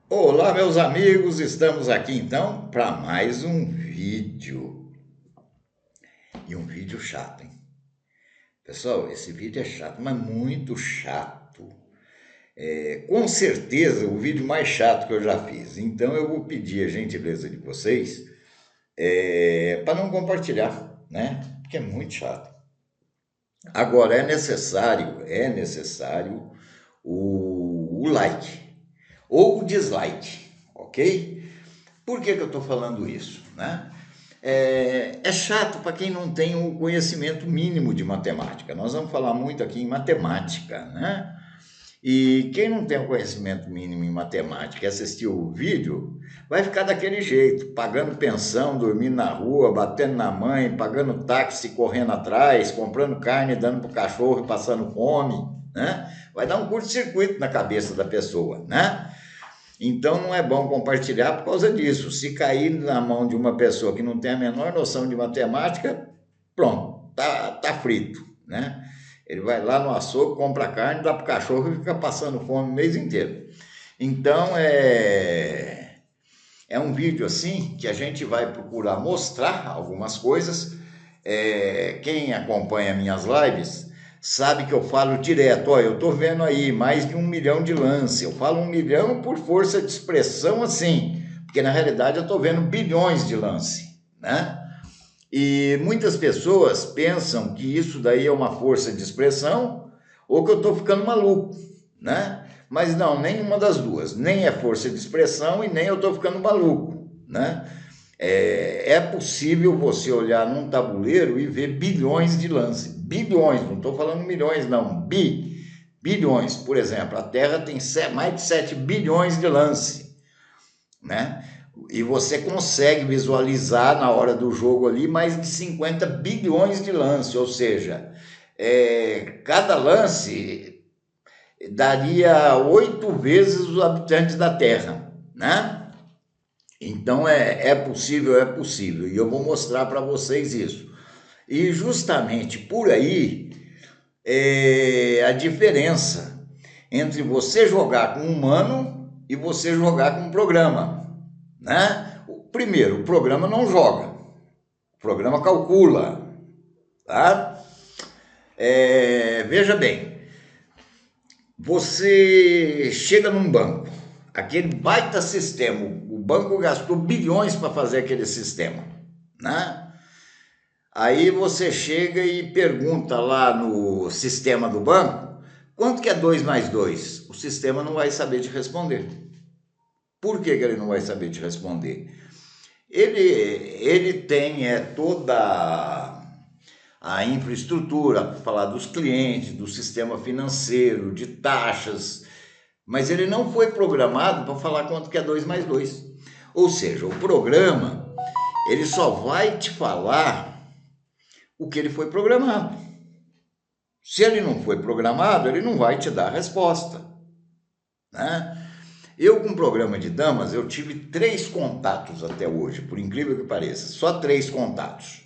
Olá, meus amigos, estamos aqui então para mais um vídeo. E um vídeo chato, hein? Pessoal, esse vídeo é chato, mas muito chato. Com certeza o vídeo mais chato que eu já fiz. Então eu vou pedir a gentileza de vocês para não compartilhar, né? Porque é muito chato. Agora é necessário o like ou o dislike, ok? Por que eu estou falando isso, né? É chato para quem não tem o conhecimento mínimo de matemática. Nós vamos falar muito aqui em matemática, né? E quem não tem o conhecimento mínimo em matemática e assistir o vídeo, vai ficar daquele jeito, pagando pensão, dormindo na rua, batendo na mãe, pagando táxi, correndo atrás, comprando carne, dando para o cachorro e passando fome, né? Vai dar um curto-circuito na cabeça da pessoa, né? Então não é bom compartilhar por causa disso. Se cair na mão de uma pessoa que não tem a menor noção de matemática, pronto, tá frito, né? Ele vai lá no açougue, compra carne, dá para o cachorro e fica passando fome o mês inteiro. Então é um vídeo assim que a gente vai procurar mostrar algumas coisas. Quem acompanha minhas lives sabe que eu falo direto, ó, eu tô vendo aí mais de 1 milhão de lance. Eu falo 1 milhão por força de expressão assim, porque na realidade eu tô vendo bilhões de lance, né? E muitas pessoas pensam que isso daí é uma força de expressão ou que eu estou ficando maluco, né? Mas não, nenhuma das duas. Nem é força de expressão e nem eu estou ficando maluco, né? É possível você olhar num tabuleiro e ver bilhões de lances. Bilhões, não estou falando milhões, não. Bilhões. Por exemplo, a Terra tem mais de 7 bilhões de lances, né? E você consegue visualizar na hora do jogo ali mais de 50 bilhões de lances, ou seja, cada lance daria 8 vezes os habitantes da Terra, né? Então é possível, e eu vou mostrar para vocês isso. E justamente por aí a diferença entre você jogar com um humano e você jogar com um programa, né? Primeiro, o programa não joga, o programa calcula, tá? Veja bem, você chega num banco, aquele baita sistema, o banco gastou bilhões para fazer aquele sistema, né? Aí você chega e pergunta lá no sistema do banco, quanto que é 2 mais 2? O sistema não vai saber te responder. Por que ele não vai saber te responder? Ele tem toda a infraestrutura para falar dos clientes, do sistema financeiro, de taxas, mas ele não foi programado para falar quanto que é 2 mais 2. Ou seja, o programa, ele só vai te falar o que ele foi programado. Se ele não foi programado, ele não vai te dar a resposta, né? Eu, com o programa de damas, eu tive 3 contatos até hoje, por incrível que pareça, só 3 contatos.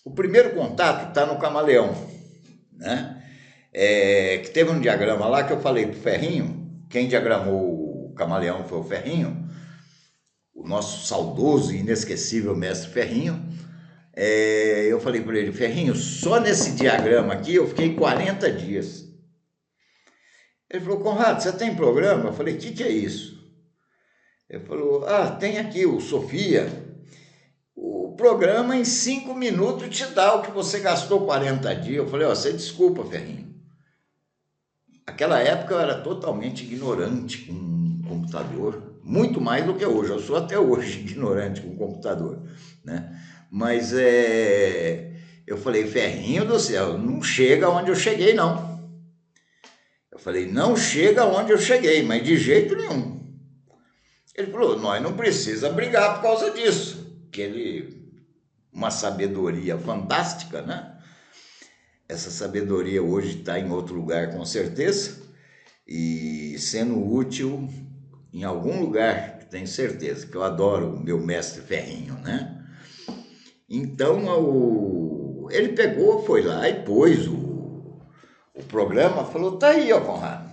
O primeiro contato está no camaleão, né? Que teve um diagrama lá que eu falei pro Ferrinho, quem diagramou o camaleão foi o Ferrinho, o nosso saudoso e inesquecível mestre Ferrinho. Eu falei para ele, Ferrinho, só nesse diagrama aqui eu fiquei 40 dias. Ele falou, Conrado, você tem programa? Eu falei, o que é isso? Ele falou, tem aqui o Sofia. O programa em 5 minutos te dá o que você gastou 40 dias. Eu falei, você desculpa, Ferrinho. Aquela época eu era totalmente ignorante com computador, muito mais do que hoje. Eu sou até hoje ignorante com computador, né? Mas eu falei, Ferrinho do céu, não chega onde eu cheguei, não. Eu falei, não chega onde eu cheguei, mas de jeito nenhum. Ele falou, nós não precisa brigar por causa disso. Que ele, uma sabedoria fantástica, né? Essa sabedoria hoje está em outro lugar, com certeza, e sendo útil em algum lugar, tenho certeza, que eu adoro o meu mestre Ferrinho, né? Então, ele pegou, foi lá e pôs o programa, falou, tá aí, ó, Conrado.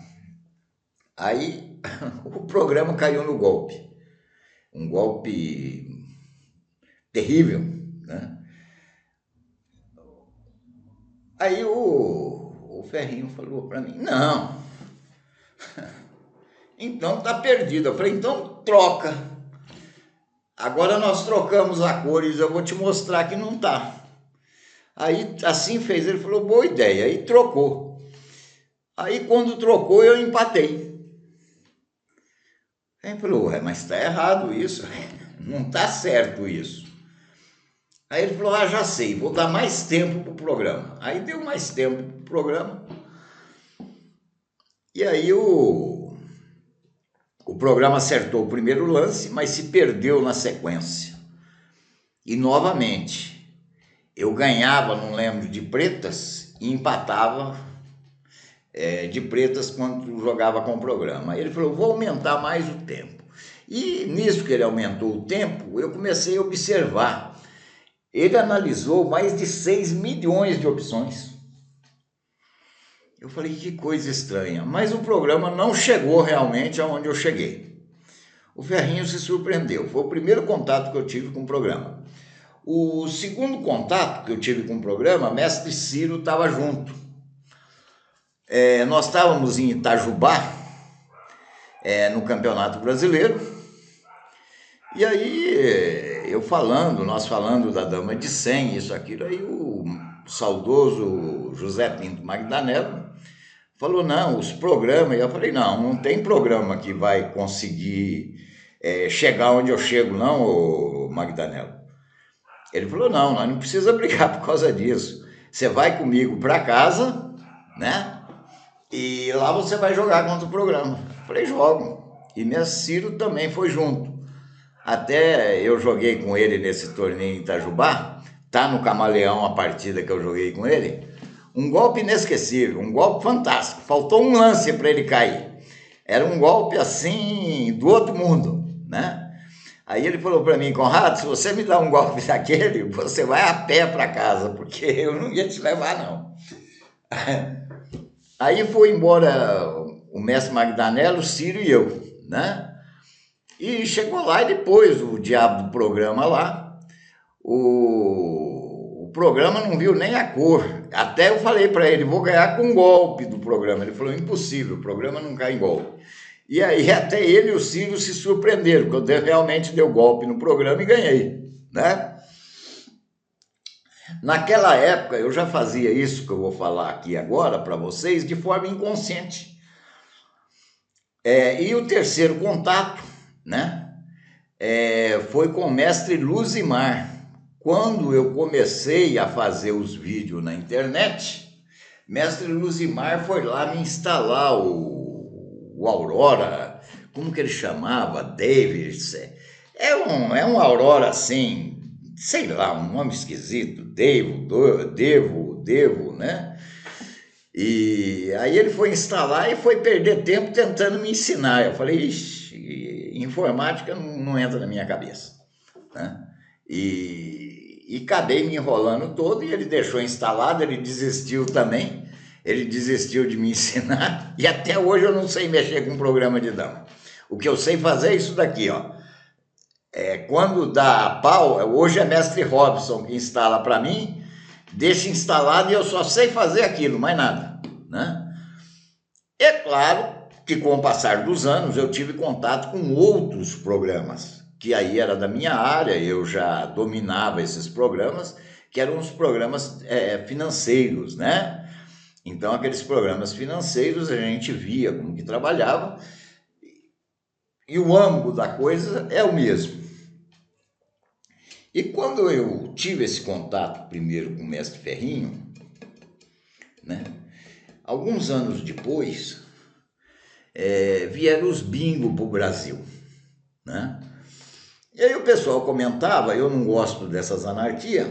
Aí o programa caiu no golpe. Um golpe terrível, né? Aí o Ferrinho falou para mim, não, então tá perdido. Eu falei, então troca. Agora nós trocamos a cores, eu vou te mostrar que não tá. Aí assim fez, ele falou, boa ideia, aí trocou. Aí quando trocou eu empatei. Aí ele falou, ué, mas tá errado isso, não tá certo isso. Aí ele falou, já sei, vou dar mais tempo pro programa. Aí deu mais tempo pro programa. E aí o programa acertou o primeiro lance, mas se perdeu na sequência. E novamente, eu ganhava, não lembro, de pretas e empatava de pretas quando jogava com o programa. Aí ele falou, vou aumentar mais o tempo. E nisso que ele aumentou o tempo, eu comecei a observar. Ele analisou mais de 6 milhões de opções. Eu falei, que coisa estranha. Mas o programa não chegou realmente aonde eu cheguei. O Ferrinho se surpreendeu. Foi o primeiro contato que eu tive com o programa. O segundo contato que eu tive com o programa, mestre Ciro estava junto. Nós estávamos em Itajubá, no Campeonato Brasileiro. E aí, nós falando da Dama de 100, isso, aquilo, aí o saudoso José Pinto Magdanello falou, não, os programas, e eu falei, não tem programa que vai conseguir chegar onde eu chego, não, ô Magdanello. Ele falou, não, nós não precisa brigar por causa disso. Você vai comigo para casa, né? E lá você vai jogar contra o programa. Eu falei, jogo. E mestre Ciro também foi junto. Até eu joguei com ele nesse torneio em Itajubá, tá no Camaleão a partida que eu joguei com ele. Um golpe inesquecível, um golpe fantástico. Faltou um lance para ele cair. Era um golpe assim do outro mundo, né? Aí ele falou para mim, Conrado, se você me dá um golpe daquele, você vai a pé para casa, porque eu não ia te levar, não. Aí foi embora o mestre Magdanello, o Ciro e eu, né? E chegou lá e depois o diabo do programa lá, o programa não viu nem a cor. Até eu falei para ele, vou ganhar com golpe do programa. Ele falou, impossível, o programa não cai em golpe. E aí até ele e o Ciro se surpreenderam, porque eu realmente dei golpe no programa e ganhei, né? Naquela época eu já fazia isso que eu vou falar aqui agora para vocês de forma inconsciente. E o terceiro contato, né? Foi com o mestre Luzimar. Quando eu comecei a fazer os vídeos na internet, mestre Luzimar foi lá me instalar o Aurora, como que ele chamava? Davis. É um Aurora assim, sei lá, um nome esquisito, Devo, né? E aí ele foi instalar e foi perder tempo tentando me ensinar. Eu falei, ixi, informática não entra na minha cabeça, né? E acabei me enrolando todo e ele deixou instalado, ele desistiu também. Ele desistiu de me ensinar e até hoje eu não sei mexer com programa de dama. O que eu sei fazer é isso daqui, ó. Quando dá pau, hoje é mestre Robson que instala para mim, deixa instalado e eu só sei fazer aquilo, mais nada, né? É claro que com o passar dos anos eu tive contato com outros programas, que aí era da minha área, eu já dominava esses programas, que eram os programas financeiros, né? Então, aqueles programas financeiros a gente via como que trabalhava e o âmago da coisa é o mesmo. E quando eu tive esse contato primeiro com o mestre Ferrinho, né? Alguns anos depois, vieram os bingo para o Brasil, né? E aí o pessoal comentava, eu não gosto dessas anarquias,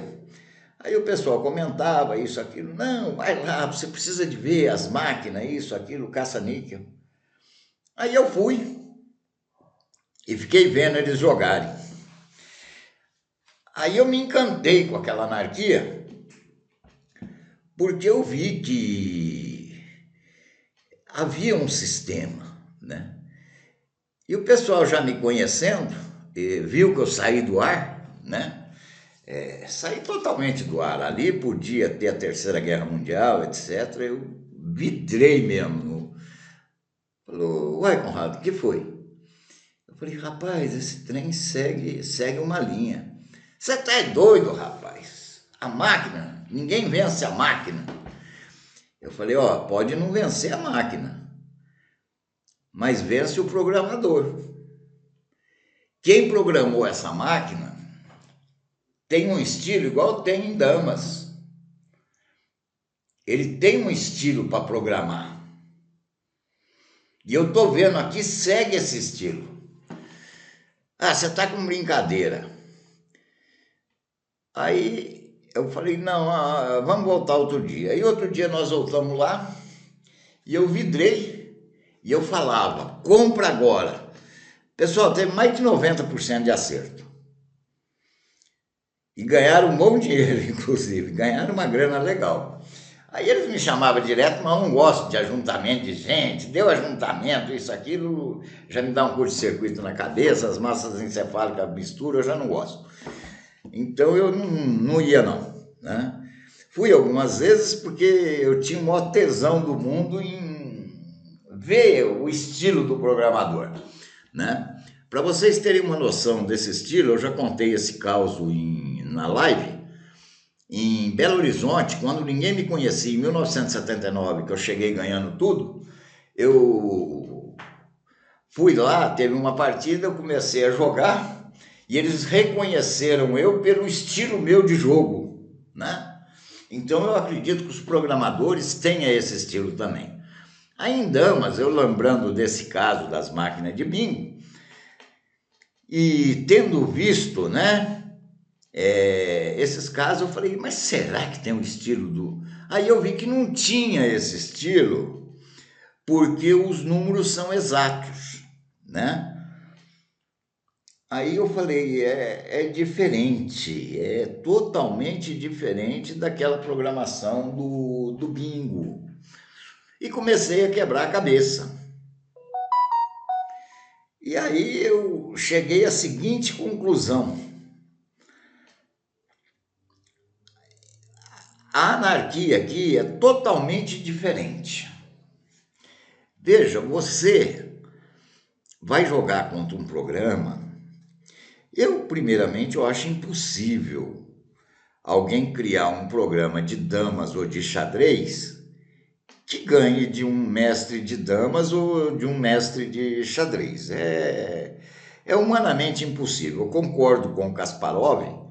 aí o pessoal comentava isso, aquilo, não, vai lá, você precisa de ver as máquinas, isso, aquilo, caça-níquel. Aí eu fui e fiquei vendo eles jogarem. Aí eu me encantei com aquela anarquia, porque eu vi que havia um sistema, né? E o pessoal já me conhecendo, viu que eu saí do ar, né? Saí totalmente do ar. Ali podia ter a Terceira Guerra Mundial, etc. Eu vidrei mesmo. Falou, uai, Conrado, o que foi? Eu falei, rapaz, esse trem segue uma linha. Você tá doido, rapaz? A máquina, ninguém vence a máquina. Eu falei, ó, pode não vencer a máquina, mas vence o programador. Quem programou essa máquina tem um estilo igual tem em damas. Ele tem um estilo para programar. E eu tô vendo aqui, segue esse estilo. Ah, você tá com brincadeira. Aí eu falei, não, vamos voltar outro dia. Aí outro dia nós voltamos lá e eu vidrei e eu falava, compra agora. Pessoal, teve mais de 90% de acerto. E ganharam um bom dinheiro, inclusive, ganharam uma grana legal. Aí eles me chamavam direto, mas eu não gosto de ajuntamento de gente, deu ajuntamento, isso, aquilo, já me dá um curto-circuito na cabeça, as massas encefálicas misturam, eu já não gosto. Então eu não ia não, né? Fui algumas vezes porque eu tinha o maior tesão do mundo em ver o estilo do programador, né? Para vocês terem uma noção desse estilo, eu já contei esse caos na live. Em Belo Horizonte, quando ninguém me conhecia, em 1979, que eu cheguei ganhando tudo, eu fui lá, teve uma partida, eu comecei a jogar e eles reconheceram eu pelo estilo meu de jogo, né? Então eu acredito que os programadores tenham esse estilo também. Aí em Damas, eu lembrando desse caso das máquinas de bingo, e tendo visto, né, esses casos, eu falei, mas será que tem um estilo do... Aí eu vi que não tinha esse estilo, porque os números são exatos, né? Aí eu falei, é diferente, é totalmente diferente daquela programação do bingo. E comecei a quebrar a cabeça. E aí eu cheguei à seguinte conclusão. A anarquia aqui é totalmente diferente. Veja, você vai jogar contra um programa. Primeiramente, eu acho impossível alguém criar um programa de damas ou de xadrez que ganhe de um mestre de damas ou de um mestre de xadrez. É humanamente impossível. Eu concordo com o Kasparov,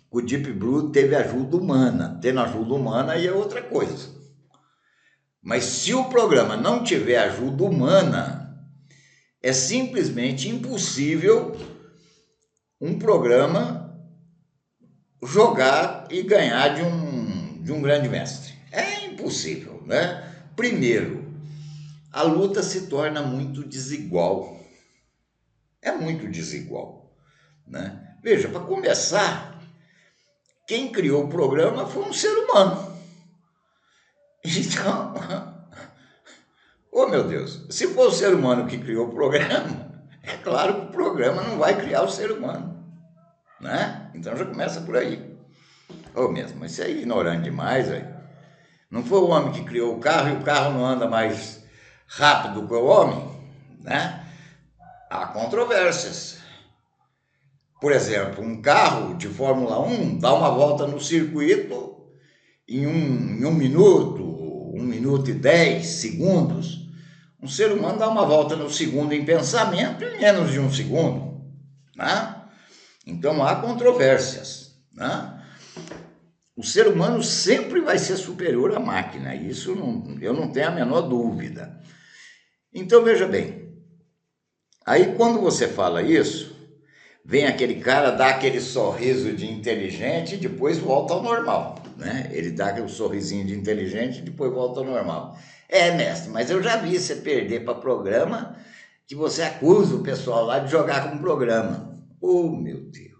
o Deep Blue teve ajuda humana. Tendo ajuda humana aí é outra coisa. Mas se o programa não tiver ajuda humana, é simplesmente impossível um programa jogar e ganhar de um grande mestre. É impossível, né? Primeiro, a luta se torna muito desigual. É muito desigual, né? Veja, para começar, quem criou o programa foi um ser humano. Então, oh meu Deus, se for o ser humano que criou o programa, é claro que o programa não vai criar o ser humano, né? Então já começa por aí. Oh mesmo, mas isso é ignorante demais, velho. Não foi o homem que criou o carro e o carro não anda mais rápido que o homem, né? Há controvérsias. Por exemplo, um carro de Fórmula 1 dá uma volta no circuito em um minuto, 1 minuto e 10 segundos. Um ser humano dá uma volta no segundo em pensamento em menos de um segundo, né? Então há controvérsias, né? O ser humano sempre vai ser superior à máquina, isso eu não tenho a menor dúvida. Então veja bem, aí quando você fala isso, vem aquele cara, dá aquele sorriso de inteligente e depois volta ao normal, né? Ele dá aquele sorrisinho de inteligente e depois volta ao normal. Mestre, mas eu já vi você perder para programa que você acusa o pessoal lá de jogar com programa. Oh, meu Deus.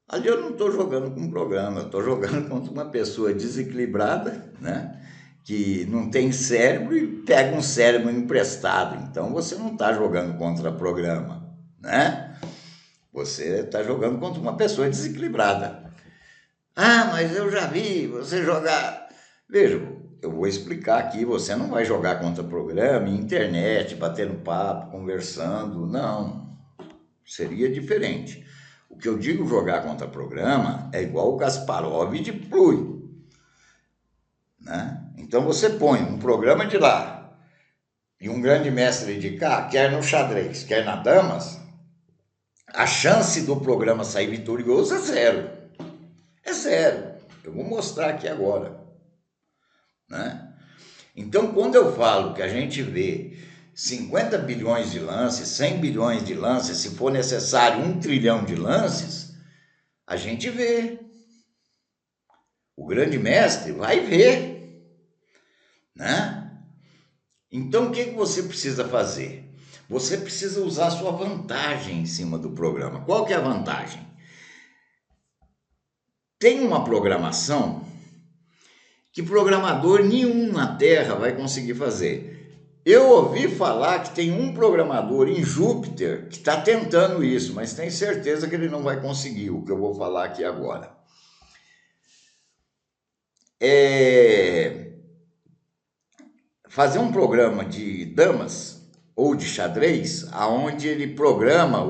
Ali eu não estou jogando com programa, eu estou jogando contra uma pessoa desequilibrada, né? que não tem cérebro e pega um cérebro emprestado. Então você não está jogando contra programa, né? Você está jogando contra uma pessoa desequilibrada. Ah, mas eu já vi você jogar. Veja, eu vou explicar aqui. Você não vai jogar contra programa, internet, batendo papo, conversando. Não, seria diferente. O que eu digo jogar contra programa é igual o Kasparov de Plui, né? Então você põe um programa de lá e um grande mestre de cá, quer no xadrez, quer na damas, a chance do programa sair vitorioso é zero. É zero. Eu vou mostrar aqui agora, né? Então, quando eu falo que a gente vê 50 bilhões de lances, 100 bilhões de lances, se for necessário 1 trilhão de lances, a gente vê. O grande mestre vai ver, né? Então, o que você precisa fazer? Você precisa usar a sua vantagem em cima do programa. Qual que é a vantagem? Tem uma programação que programador nenhum na Terra vai conseguir fazer. Eu ouvi falar que tem um programador em Júpiter que está tentando isso, mas tenho certeza que ele não vai conseguir, o que eu vou falar aqui agora. Fazer um programa de damas ou de xadrez, aonde ele programa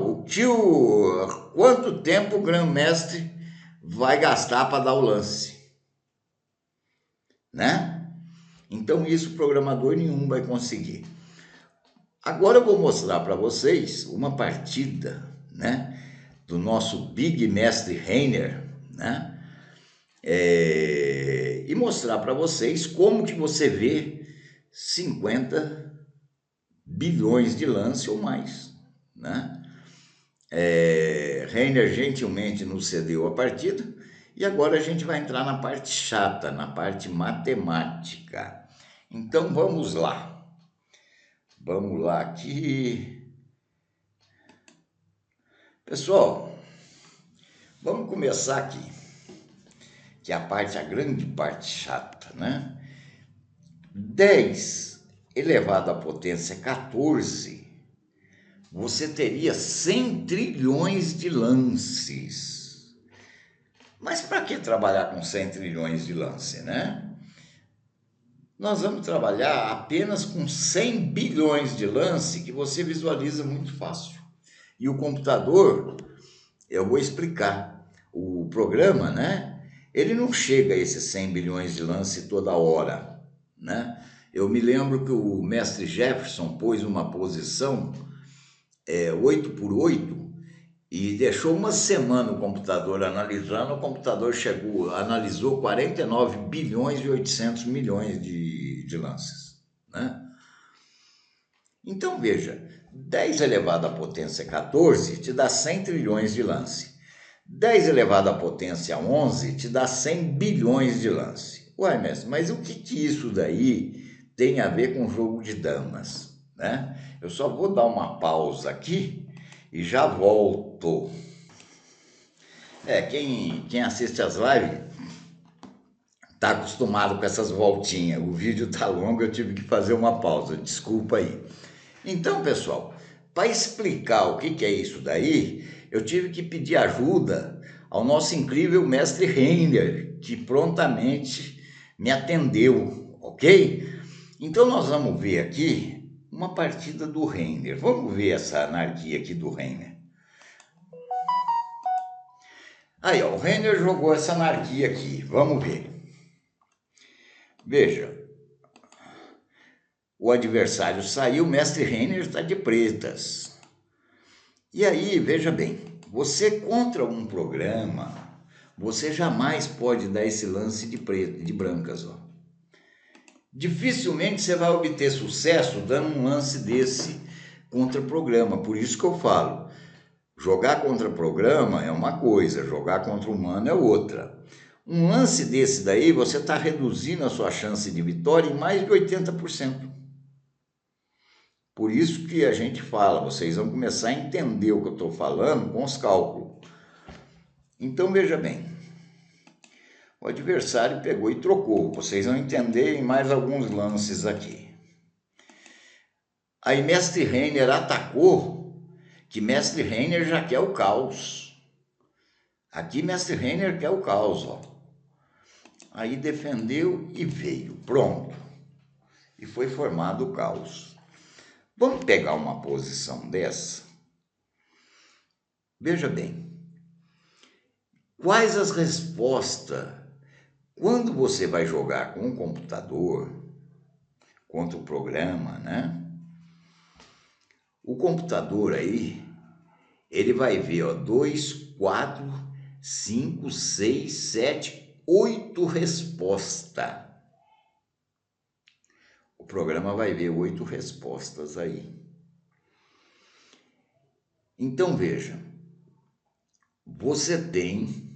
quanto tempo o grão-mestre vai gastar para dar o lance, né? Então isso programador nenhum vai conseguir. Agora eu vou mostrar para vocês uma partida, né, do nosso Big Mestre Reiner, né? E mostrar para vocês como que você vê 50 bilhões de lance ou mais, né? Reiner gentilmente nos cedeu a partida e agora a gente vai entrar na parte chata, na parte matemática. Então vamos lá. Vamos lá aqui. Pessoal, vamos começar aqui, que é a grande parte chata, né? 10 elevado à potência 14, você teria 100 trilhões de lances. Mas para que trabalhar com 100 trilhões de lance, né? Nós vamos trabalhar apenas com 100 bilhões de lance que você visualiza muito fácil. E o computador, eu vou explicar, o programa, né? Ele não chega a esses 100 bilhões de lance toda hora, né? Eu me lembro que o mestre Jefferson pôs uma posição 8x8 e deixou uma semana o computador analisando, o computador analisou 49 bilhões e 800 milhões de lances, né? Então veja, 10 elevado à potência 14 te dá 100 trilhões de lance. 10 elevado à potência 11 te dá 100 bilhões de lance. Uai, mestre, mas o que isso daí tem a ver com jogo de damas, né? Eu só vou dar uma pausa aqui e já volto. Quem assiste as lives está acostumado com essas voltinhas. O vídeo tá longo, eu tive que fazer uma pausa, desculpa aí. Então, pessoal, para explicar o que é isso daí, eu tive que pedir ajuda ao nosso incrível mestre Reiner, que prontamente me atendeu, ok? Então nós vamos ver aqui uma partida do Reiner. Vamos ver essa anarquia aqui do Reiner. Aí, ó, o Reiner jogou essa anarquia aqui. Vamos ver. Veja. O adversário saiu, o mestre Reiner está de pretas. E aí, veja bem, você contra um programa, você jamais pode dar esse lance de preto, de brancas, ó. Dificilmente você vai obter sucesso dando um lance desse contra programa. Por isso que eu falo, jogar contra programa é uma coisa, jogar contra humano é outra. Um lance desse daí, você está reduzindo a sua chance de vitória em mais de 80%. Por isso que a gente fala, vocês vão começar a entender o que eu estou falando com os cálculos. Então, veja bem, O adversário pegou e trocou. Vocês vão entender em mais alguns lances aqui. Aí Mestre Reiner atacou, que Mestre Reiner já quer o caos. Aqui Mestre Reiner quer o caos, ó. Aí defendeu e veio, pronto. E foi formado o caos. Vamos pegar uma posição dessa? Veja bem, quais as respostas quando você vai jogar com um computador, contra o programa, né? O computador aí, ele vai ver, ó, 2, 4, 5, 6, 7, 8 respostas. O programa vai ver 8 respostas aí. Então, veja, você tem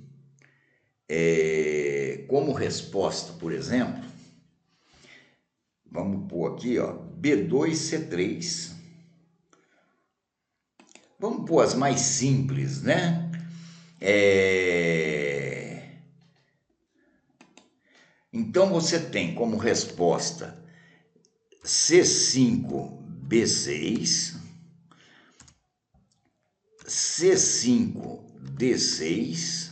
como resposta, por exemplo, vamos pôr aqui, ó, B2C3. Vamos pôr as mais simples, né? Então, você tem como resposta C5B6, C5D6,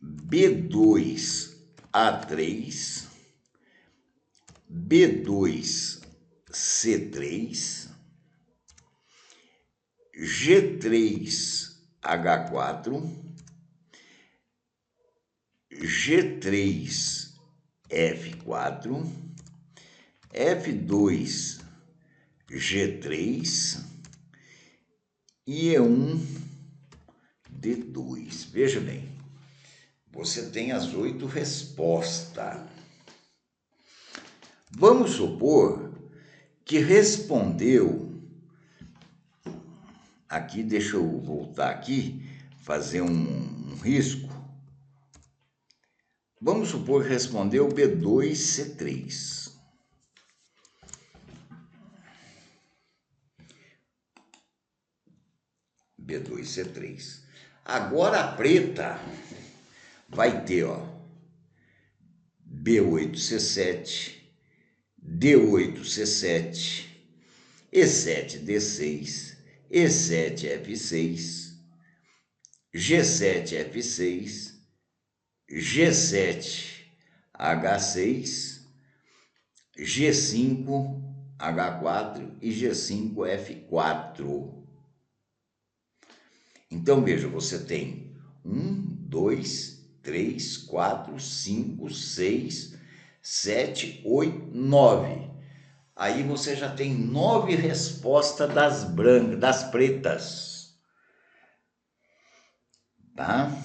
B2A3, B2C3, G3H4, G3F4, F2G3 e E1D2. Veja bem, você tem as 8 respostas. Vamos supor que respondeu. Aqui, deixa eu voltar aqui, fazer um risco. Vamos supor que respondeu B2C3. B2C3. Agora a preta vai ter, ó, B8C7, D8C7, E7D6, E7F6, G7F6, G7H6, G5H4 e G5F4. Então, veja, você tem 1, 2, 3, 4, 5, 6, 7, 8, 9. Aí você já tem 9 respostas das brancas, das pretas. Tá?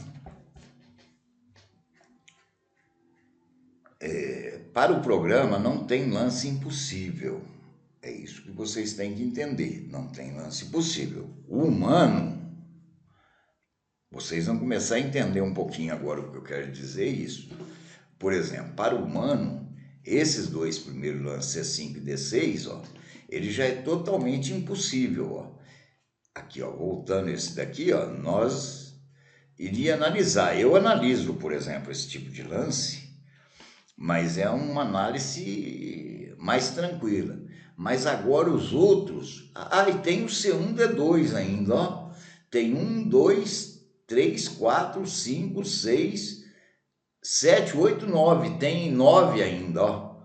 Para o programa não tem lance impossível. É isso que vocês têm que entender. Não tem lance impossível. O humano, vocês vão começar a entender um pouquinho agora o que eu quero dizer isso. Por exemplo, para o humano, esses dois primeiros lances, C5 e D6, ó, ele já é totalmente impossível. Ó. Aqui, ó, voltando esse daqui, ó, nós iria analisar. Eu analiso, por exemplo, esse tipo de lance, mas é uma análise mais tranquila. Mas agora os outros... Ah, e tem o C1D2 ainda, ó. Tem 1, 2, 3, 4, 5, 6, 7, 8, 9. Tem 9 ainda, ó.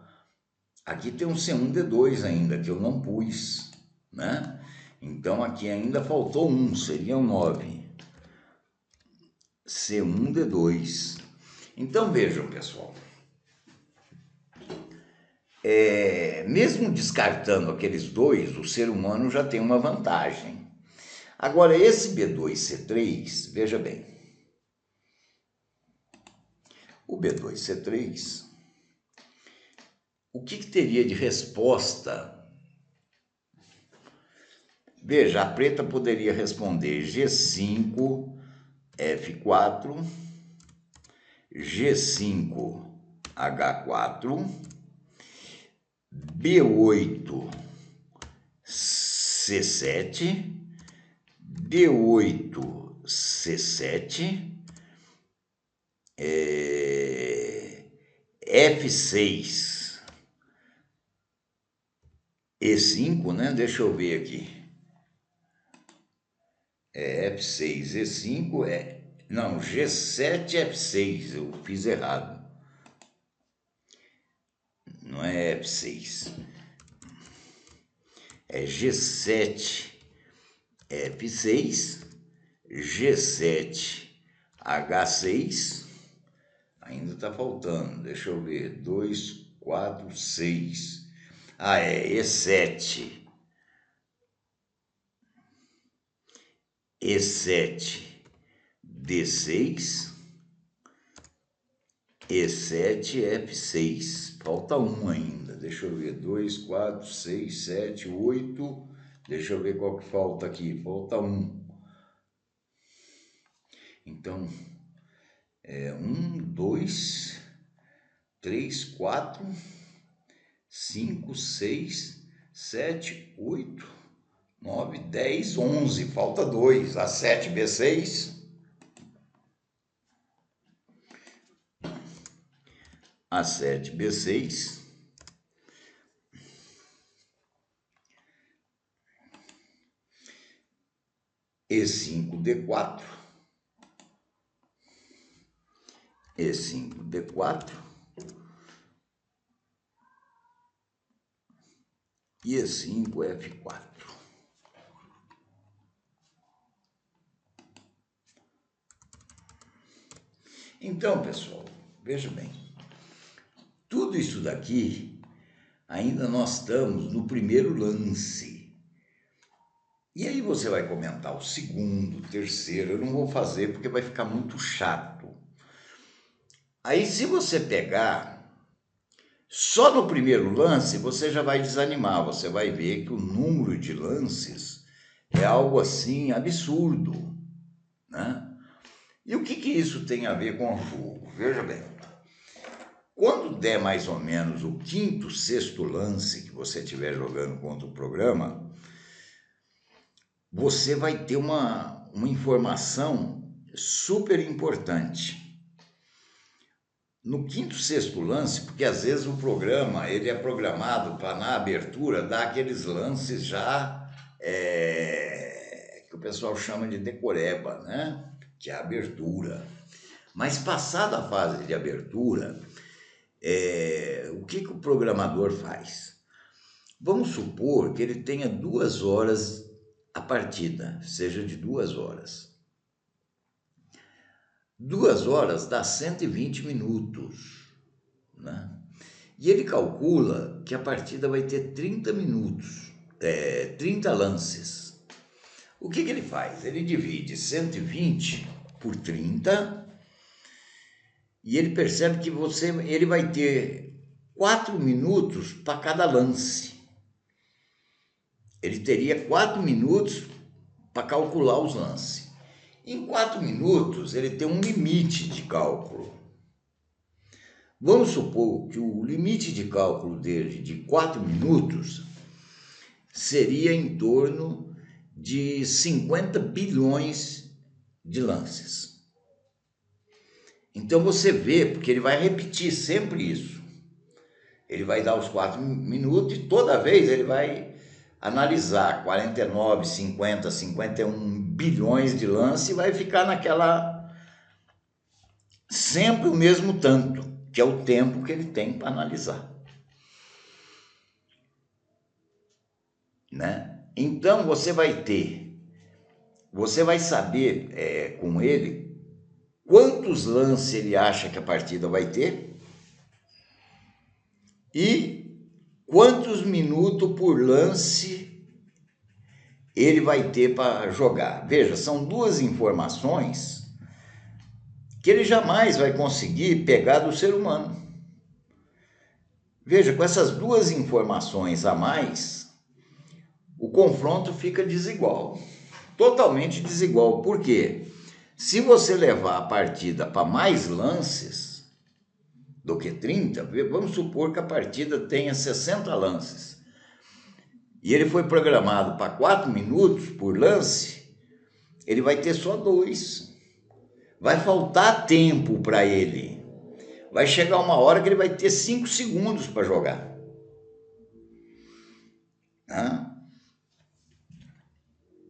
Aqui tem um C1D2 ainda, que eu não pus, né? Então, aqui ainda faltou 1, seriam 9. C1D2. Então, vejam, pessoal. Mesmo descartando aqueles dois, o ser humano já tem uma vantagem. Agora, esse B2C3, veja bem. O B2C3, o que teria de resposta? Veja, a preta poderia responder G5F4, G5H4, B8C7, D8C7, F6, E5, né? Deixa eu ver aqui. F6, E5, não, G7, F6, eu fiz errado. Não é F6. É G7, F6, G7, H6. Ainda está faltando, deixa eu ver, 2, 4, 6. E7. E7, D6, E7, F6. Falta um ainda, deixa eu ver, 2, 4, 6, 7, 8. Deixa eu ver qual que falta aqui, falta um. Então, 1, 2, 3, 4, 5, 6, 7, 8, 9, 10, 11. Falta 2. A7, B6. A7, B6. E5, D4. E5, D4. E E5, F4. Então, pessoal, veja bem, tudo isso daqui, ainda nós estamos no primeiro lance. E aí você vai comentar o segundo, o terceiro, eu não vou fazer porque vai ficar muito chato. Aí se você pegar, só no primeiro lance você já vai desanimar, você vai ver que o número de lances é algo assim absurdo, né? E o que isso tem a ver com o jogo? Veja bem, quando der mais ou menos o quinto, sexto lance que você estiver jogando contra o programa, você vai ter uma informação super importante. No quinto, sexto lance, porque às vezes o programa ele é programado para na abertura dar aqueles lances já que o pessoal chama de decoreba, né? Que é a abertura. Mas passada a fase de abertura, o que o programador faz? Vamos supor que ele tenha 2 horas a partida, seja de 2 horas. 2 horas dá 120 minutos, né? E ele calcula que a partida vai ter 30 minutos, 30 lances. O que ele faz? Ele divide 120 por 30 e ele percebe que ele vai ter 4 minutos para cada lance. Ele teria 4 minutos para calcular os lances. Em 4 minutos, ele tem um limite de cálculo. Vamos supor que o limite de cálculo dele de 4 minutos seria em torno de 50 bilhões de lances. Então você vê, porque ele vai repetir sempre isso. Ele vai dar os 4 minutos e toda vez ele vai analisar 49, 50, 51 bilhões de lances e vai ficar naquela... sempre o mesmo tanto, que é o tempo que ele tem para analisar. Né? Então você vai saber com ele quantos lances ele acha que a partida vai ter e quantos minutos por lance ele vai ter para jogar. Veja, são 2 informações que ele jamais vai conseguir pegar do ser humano. Veja, com essas 2 informações a mais, o confronto fica desigual, totalmente desigual. Por quê? Se você levar a partida para mais lances do que 30, vamos supor que a partida tenha 60 lances, e ele foi programado para 4 minutos por lance, ele vai ter só 2. vai faltar tempo para ele. Vai chegar uma hora que ele vai ter 5 segundos para jogar.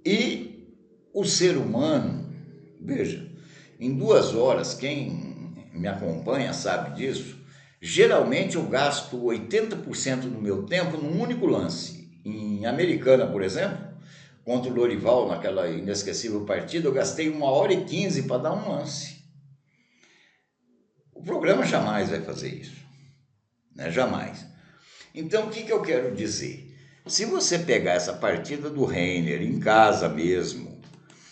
E o ser humano, veja, em 2 horas, quem me acompanha sabe disso, geralmente eu gasto 80% do meu tempo num único lance. Em Americana, por exemplo, contra o Lorival, naquela inesquecível partida, eu gastei 1h15 para dar um lance. O programa jamais vai fazer isso, né? Jamais. Então, o que eu quero dizer? Se você pegar essa partida do Reiner em casa mesmo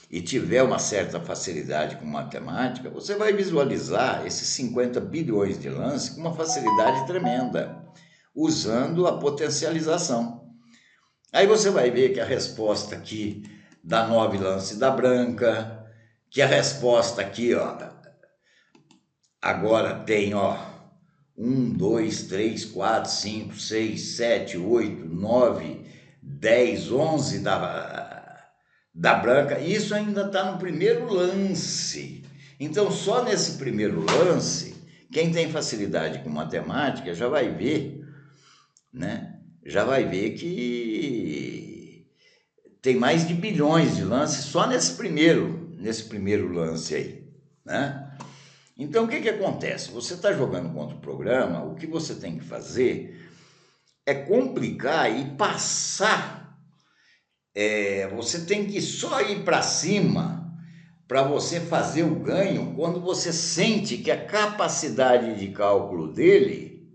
e tiver uma certa facilidade com matemática, você vai visualizar esses 50 bilhões de lances com uma facilidade tremenda, usando a potencialização. Aí você vai ver que a resposta aqui dá 9 lances da branca, que a resposta aqui, ó, agora tem, ó, 1, 2, 3, 4, 5, 6, 7, 8, 9, 10, 11 da branca. Isso ainda está no primeiro lance. Então, só nesse primeiro lance, quem tem facilidade com matemática já vai ver, né? Já vai ver que tem mais de bilhões de lances só nesse primeiro lance aí, né? Então, o que acontece? Você está jogando contra o programa, o que você tem que fazer é complicar e passar. Você tem que só ir para cima para você fazer o ganho quando você sente que a capacidade de cálculo dele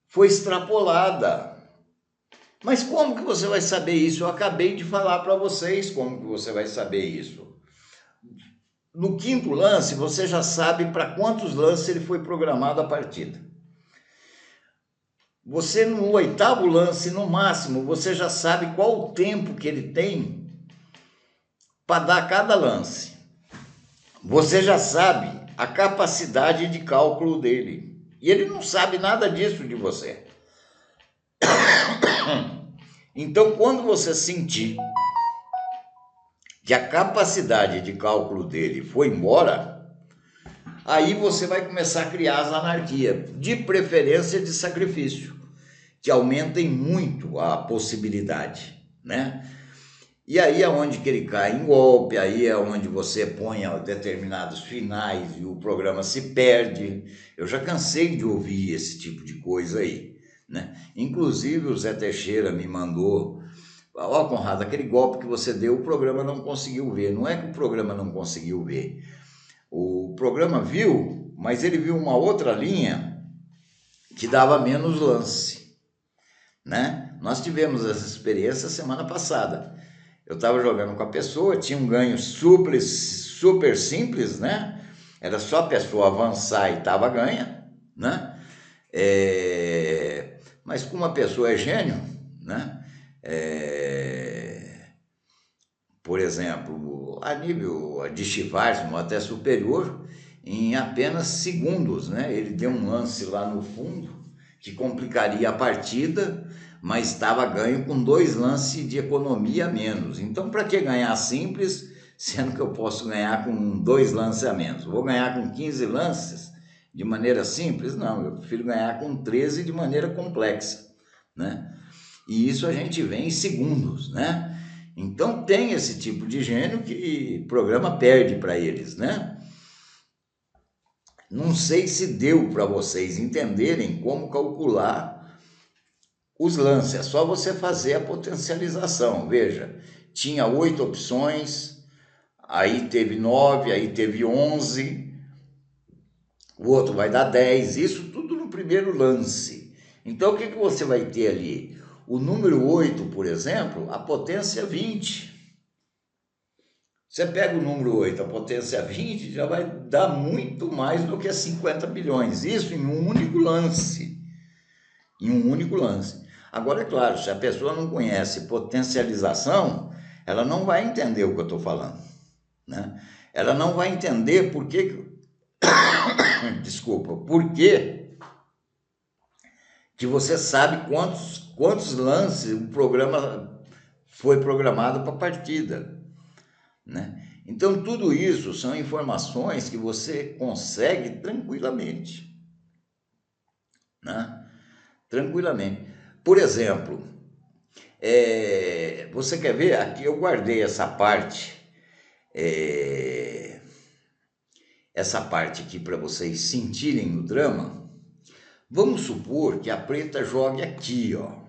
foi extrapolada. Mas como que você vai saber isso? Eu acabei de falar para vocês como que você vai saber isso. No 5º lance, você já sabe para quantos lances ele foi programado a partida. Você no 8º lance, no máximo, você já sabe qual o tempo que ele tem para dar cada lance. Você já sabe a capacidade de cálculo dele. E ele não sabe nada disso de você. Então, quando você sentir que a capacidade de cálculo dele foi embora, aí você vai começar a criar as anarquias, de preferência de sacrifício, que aumentem muito a possibilidade, né? E aí é onde que ele cai em golpe, aí é onde você põe determinados finais e o programa se perde. Eu já cansei de ouvir esse tipo de coisa aí, né? Inclusive o Zé Teixeira me mandou: ó, Conrado, aquele golpe que você deu, o programa não conseguiu ver. Não é que o programa não conseguiu ver. O programa viu, mas ele viu uma outra linha que dava menos lance, né? Nós tivemos essa experiência semana passada. Eu estava jogando com a pessoa, tinha um ganho super simples, né? Era só a pessoa avançar e estava ganha, né? Mas como a pessoa é gênio, né? Por exemplo, a nível de Schwarzman até superior, em apenas segundos, né? Ele deu um lance lá no fundo que complicaria a partida, mas estava ganho com 2 lances de economia a menos. Então, para que ganhar simples, sendo que eu posso ganhar com 2 lances a menos? Vou ganhar com 15 lances de maneira simples? Não, eu prefiro ganhar com 13 de maneira complexa, né? E isso a gente vê em segundos, né? Então tem esse tipo de gênio que o programa perde para eles, né? Não sei se deu para vocês entenderem como calcular os lances. É só você fazer a potencialização. Veja, tinha 8 opções, aí teve 9, aí teve 11, o outro vai dar 10, isso tudo no primeiro lance. Então o que você vai ter ali? O número 8, por exemplo, a potência 20. Você pega o número 8, a potência 20, já vai dar muito mais do que 50 bilhões. Isso em um único lance. Em um único lance. Agora, é claro, se a pessoa não conhece potencialização, ela não vai entender o que eu estou falando, né? Ela não vai entender por que... Desculpa, por que você sabe quantos lances o programa foi programado para a partida, né? Então, tudo isso são informações que você consegue tranquilamente, né? Tranquilamente. Por exemplo, você quer ver? Aqui eu guardei essa parte, essa parte aqui para vocês sentirem o drama. Vamos supor que a preta jogue aqui, ó.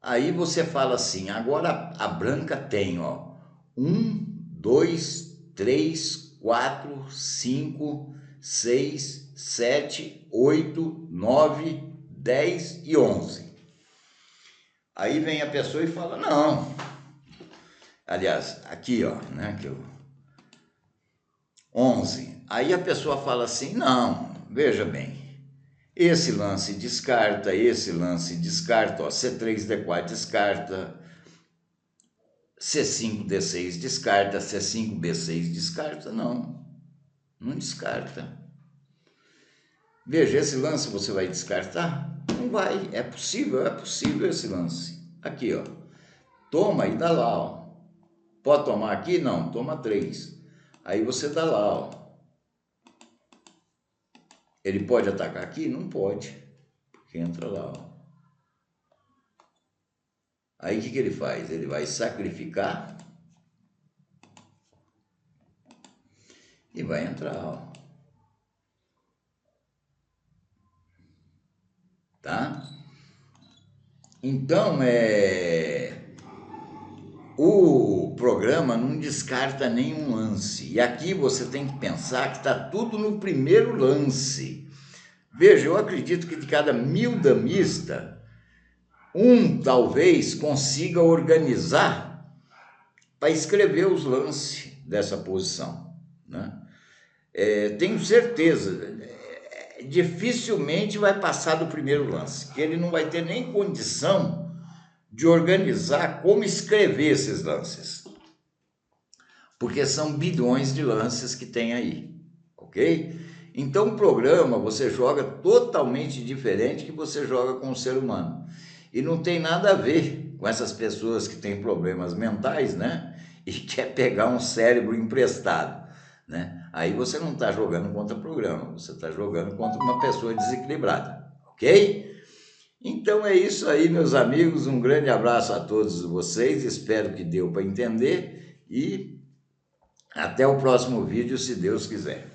Aí você fala assim, agora a branca tem, ó, 1, 2, 3, 4, 5, 6, 7, 8, 9, 10 e 11. Aí vem a pessoa e fala, não. Aliás, aqui, ó, né, que eu... 11. Aí a pessoa fala assim, não, veja bem, esse lance descarta, esse lance descarta, ó, C3, D4 descarta, C5, D6 descarta, C5, B6 descarta, não descarta. Veja, esse lance você vai descartar? Não vai, é possível esse lance. Aqui, ó, toma e dá lá, ó. Pode tomar aqui? Não, toma 3. Aí você dá lá, ó. Ele pode atacar aqui? Não pode, porque entra lá, ó. Aí o que ele faz? Ele vai sacrificar e vai entrar, ó. Tá? Então, o programa não descarta nenhum lance. E aqui você tem que pensar que está tudo no primeiro lance. Veja, eu acredito que de cada 1000 damistas, um talvez consiga organizar para escrever os lances dessa posição, né? Tenho certeza, dificilmente vai passar do primeiro lance, que ele não vai ter nem condição de organizar como escrever esses lances, porque são bilhões de lances que tem aí, ok? Então o programa você joga totalmente diferente que você joga com o ser humano, e não tem nada a ver com essas pessoas que têm problemas mentais, né? E quer pegar um cérebro emprestado, né? Aí você não está jogando contra o programa, você está jogando contra uma pessoa desequilibrada, ok? Então é isso aí, meus amigos, um grande abraço a todos vocês, espero que deu para entender e até o próximo vídeo, se Deus quiser.